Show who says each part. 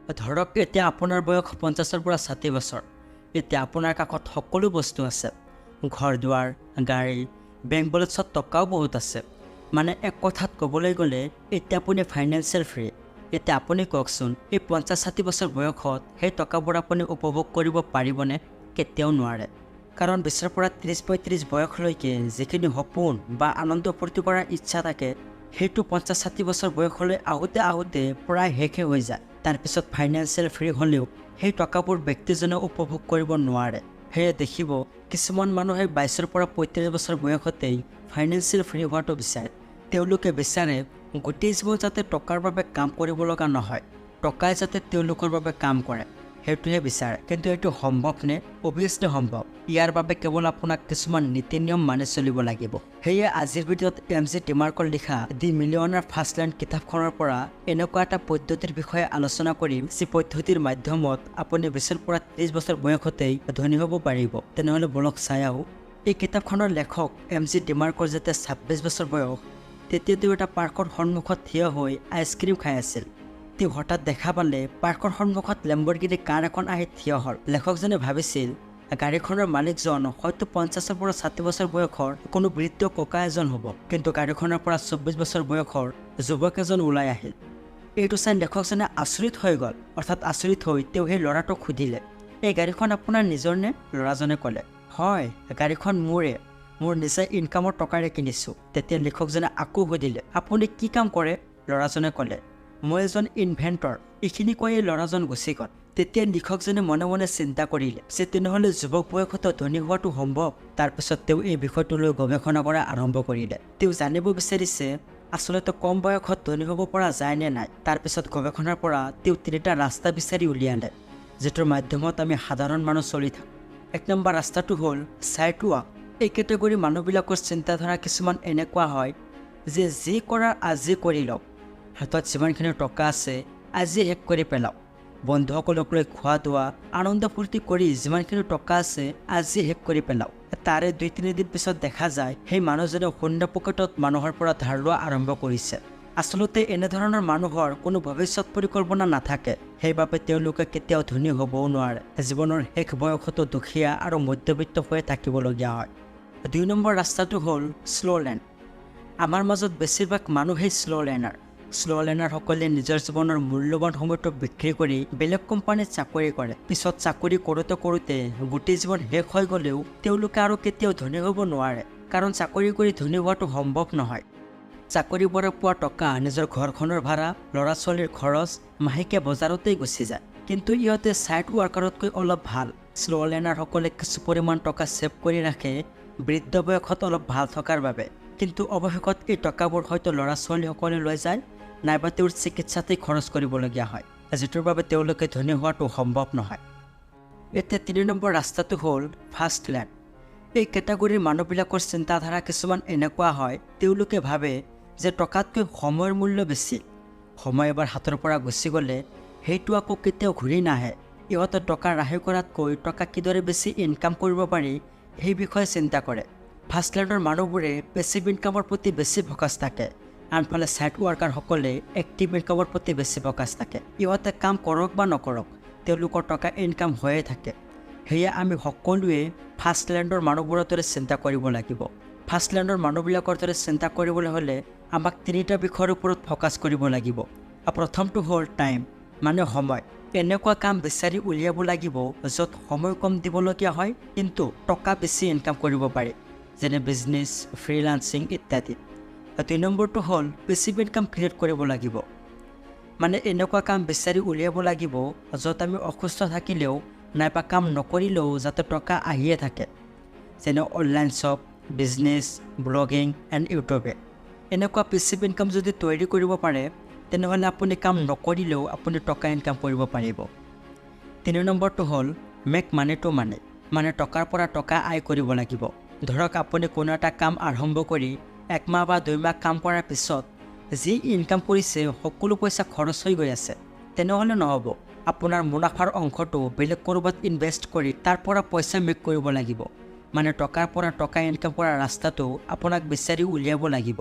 Speaker 1: ধৰক এতিয়া আপোনাৰ বয়স 50ৰ পৰা 60 বছৰ। এতিয়া আপোনাৰ কাষত সকলো বস্তু আছে, ঘৰ দুৱাৰ, গাড়ী, বেংক বেলেঞ্চত টকাও বহুত আছে। মানে এক কথাত ক'বলৈ গ'লে এতিয়া আপুনি ফাইনেন্সিয়েল ফ্ৰী। এতিয়া আপুনি কওকচোন, এই 50-60 বছৰ বয়সত সেই টকাবোৰ আপুনি উপভোগ কৰিব পাৰিবনে? কেতিয়াও নোৱাৰে। কাৰণ 20ৰ পৰা 30-35 বয়সলৈকে যিখিনি সপোন বা আনন্দ ফূৰ্তি কৰাৰ ইচ্ছা থাকে, সেইটো 50-60 বছৰ বয়সলৈ আহোঁতে প্ৰায় শেষে হৈ যায়। তাৰপিছত ফাইনেন্সিয়েল ফ্ৰী হ'লেও সেই টকাবোৰ ব্যক্তিজনে উপভোগ কৰিব নোৱাৰে। সেয়ে দেখিব কিছুমান মানুহে 22ৰ পৰা 35 বছৰ বয়সতেই ফাইনেন্সিয়েল ফ্ৰী হোৱাটো বিচাৰে। তেওঁলোকে বিচাৰে গোটেই জীৱন যাতে টকাৰ বাবে কাম কৰিব লগা নহয়, টকাই যাতে তেওঁলোকৰ বাবে কাম কৰে, সেইটোহে বিচাৰে। কিন্তু এইটো সম্ভৱনে? অভিয়াছলি সম্ভৱ। ইয়াৰ বাবে কেৱল আপোনাক কিছুমান নীতি নিয়ম মানি চলিব লাগিব। সেয়ে আজিৰ ভিডিঅ'ত এম.জি. ডিমাৰ্কৰ লিখা দি মিলিয়নাৰ ফাৰ্ষ্ট লেণ্ড কিতাপখনৰ পৰা এনেকুৱা এটা পদ্ধতিৰ বিষয়ে আলোচনা কৰিম, যি পদ্ধতিৰ মাধ্যমত আপুনি 20ৰ পৰা 30 বছৰ বয়সতেই ধনী হ'ব পাৰিব। তেনেহ'লে বলক চাই আহোঁ। এই কিতাপখনৰ লেখক এম.জি. ডিমাৰ্কৰ যেতিয়া 26 বছৰ বয়স, তেতিয়া তেওঁ এটা পাৰ্কৰ সন্মুখত থিয় হৈ আইচক্ৰীম খাই আছিল। তেওঁ হঠাৎ দেখা পালে পাৰ্কৰ সন্মুখত লেম্বৰগিনি কাৰ এখন আহি থিয় হ'ল। লেখকজনে ভাবিছিল গাড়ীখনৰ মালিকজন হয়তো 50ৰ পৰা 60 বছৰ বয়সৰ কোনো বৃদ্ধ ককা এজন হ'ব। কিন্তু গাড়ীখনৰ পৰা 24 বছৰ বয়সৰ যুৱক এজন ওলাই আহিল। এইটো চাই লেখকজনে আচৰিত হৈ গ'ল। অৰ্থাৎ আচৰিত হৈ তেওঁ সেই ল'ৰাটোক সুধিলে, এই গাড়ীখন আপোনাৰ নিজৰ নে? ল'ৰাজনে ক'লে, হয়, গাড়ীখন মোৰে, মোৰ নিজে ইনকামৰ টকাৰে কিনিছোঁ। তেতিয়া লেখকজনে আকৌ সুধিলে, আপুনি কি কাম কৰে? ল'ৰাজনে ক'লে, মই এজন ইনভেণ্টৰ। এইখিনি কৈ এই ল'ৰাজন গুচি গ'ল। তেতিয়া লিখকজনে মনে মনে চিন্তা কৰিলে যে তেনেহ'লে যুৱক বয়সতে ধনী হোৱাটো সম্ভৱ। তাৰপিছত তেওঁ এই বিষয়টোলৈ গৱেষণা কৰা আৰম্ভ কৰিলে। তেওঁ জানিব বিচাৰিছে আচলতে কম বয়সত ধনী হ'ব পৰা যায় নে নাই। তাৰপিছত গৱেষণাৰ পৰা তেওঁ 3টা ৰাস্তা বিচাৰি উলিয়ালে, যিটোৰ মাধ্যমত আমি সাধাৰণ মানুহ চলি থাকোঁ। 1 নম্বৰ ৰাস্তাটো হ'ল চাইড ৱাক। এই কেটেগৰীৰ মানুহবিলাকৰ চিন্তাধাৰা কিছুমান এনেকুৱা হয় যে যি কৰাৰ আজি কৰি লওক, হাতত যিমানখিনি টকা আছে আজি শেষ কৰি পেলাওক, বন্ধুসকলক লৈ খোৱা দোৱা আনন্দ ফূৰ্তি কৰি যিমানখিনি টকা আছে আজি শেষ কৰি পেলাওক। তাৰে 2-3 দিন পিছত দেখা যায় সেই মানুহজনে শূন্য পকেটত মানুহৰ পৰা ধাৰ লোৱা আৰম্ভ কৰিছে। আচলতে এনেধৰণৰ মানুহৰ কোনো ভৱিষ্যত পৰিকল্পনা নাথাকে। সেইবাবে তেওঁলোকে কেতিয়াও ধনী হ'বও নোৱাৰে। জীৱনৰ শেষ বয়সতো দুখীয়া আৰু মধ্যবিত্ত হৈ থাকিবলগীয়া হয়। 2 নম্বৰ ৰাস্তাটো হ'ল শ্ল' লেন। আমাৰ মাজত বেছিভাগ মানুহেই শ্ল' লেনাৰ। শ্ল' লেনাৰসকলে নিজৰ জীৱনৰ মূল্যৱান সময়টো বিক্ৰী কৰি বেলেগ কোম্পানীত চাকৰি কৰে। পিছত চাকৰি কৰোঁতে গোটেই জীৱন শেষ হৈ গ'লেও তেওঁলোকে আৰু কেতিয়াও ধনী হ'ব নোৱাৰে। কাৰণ চাকৰি কৰি ধনী হোৱাটো সম্ভৱ নহয়। চাকৰিৰ পৰা পোৱা টকা নিজৰ ঘৰখনৰ ভাড়া, ল'ৰা ছোৱালীৰ খৰচ, মাহেকীয়া বজাৰতেই গুচি যায়। কিন্তু ইহঁতে ছাইড ৱাৰ্কাৰতকৈ অলপ ভাল। শ্ল' লেনাৰসকলে কিছু পৰিমাণ টকা ছেভ কৰি ৰাখে বৃদ্ধ বয়সত অলপ ভাল থকাৰ বাবে। কিন্তু অৱশেষত এই টকাবোৰ হয়তো ল'ৰা ছোৱালীসকলে লৈ যায়, নাইবা তেওঁৰ চিকিৎসাতেই খৰচ কৰিবলগীয়া হয়, যিটোৰ বাবে তেওঁলোকে ধনী হোৱাটো সম্ভৱ নহয়। এতিয়া 3 নম্বৰ ৰাস্তাটো হ'ল ফাৰ্ষ্ট লেন। এই কেটেগৰীৰ মানুহবিলাকৰ চিন্তাধাৰা কিছুমান এনেকুৱা হয়, তেওঁলোকে ভাবে যে টকাতকৈ সময়ৰ মূল্য বেছি। সময় এবাৰ হাতৰ পৰা গুচি গ'লে সেইটো আকৌ কেতিয়াও ঘূৰি নাহে। ইহঁতে টকা ৰাহি কৰাতকৈ টকা কিদৰে বেছি ইনকাম কৰিব পাৰি সেই বিষয়ে চিন্তা কৰে। ফাৰ্ষ্ট লেনৰ মানুহবোৰে পেছিভ ইনকামৰ প্ৰতি বেছি ফ'কাছ থাকে। আনফালে ছাইড ৱাৰ্কাৰসকলে এক্টিভ ইনকামৰ প্ৰতি বেছি ফ'কাছ থাকে। ইহঁতে কাম কৰক বা নকৰক তেওঁলোকৰ টকা ইনকাম হৈয়ে থাকে। সেয়ে আমি সকলোৱে ফাৰ্ষ্ট লেণ্ডৰ মানুহবোৰৰ দৰে চিন্তা কৰিব লাগিব। ফাৰ্ষ্ট লেণ্ডৰ মানুহবিলাকৰ দৰে চিন্তা কৰিবলৈ হ'লে আমাক 3টা বিষয়ৰ ওপৰত ফ'কাছ কৰিব লাগিব। প্ৰথমটো হ'ল টাইম, মানে সময়। এনেকুৱা কাম বিচাৰি উলিয়াব লাগিব য'ত সময় কম দিবলগীয়া হয় কিন্তু টকা বেছি ইনকাম কৰিব পাৰি, যেনে বিজনেছ, ফ্ৰীলান্সিং ইত্যাদি। 2 নম্বৰটো হ'ল পেছিভ ইনকাম ক্ৰিয়েট কৰিব লাগিব। মানে এনেকুৱা কাম বিচাৰি উলিয়াব লাগিব য'ত আমি অসুস্থ থাকিলেও নাইবা কাম নকৰিলেও যাতে টকা আহিয়ে থাকে, যেনে online shop, business, blogging and ইউটিউবে। এনেকুৱা পেছিভ ইনকাম যদি তৈয়াৰী কৰিব পাৰে তেনেহ'লে আপুনি কাম নকৰিলেও আপুনি টকা ইনকাম কৰিব পাৰিব। 3 নম্বৰটো হ'ল মেক মানি টু মানি, মানে টকাৰ পৰা টকা আয় কৰিব লাগিব। ধৰক আপুনি কোনো এটা কাম আৰম্ভ কৰি 1 মাহ বা 2 মাহ কাম কৰাৰ পিছত যি ইনকাম কৰিছে সকলো পইচা খৰচ হৈ গৈ আছে, তেনেহ'লে নহ'ব। আপোনাৰ মুনাফাৰ অংশটো বেলেগ ক'ৰবাত ইনভেষ্ট কৰি তাৰ পৰা পইচা মেক কৰিব লাগিব। মানে টকাৰ পৰা টকা ইনকাম কৰাৰ ৰাস্তাটো আপোনাক বিচাৰি উলিয়াব লাগিব।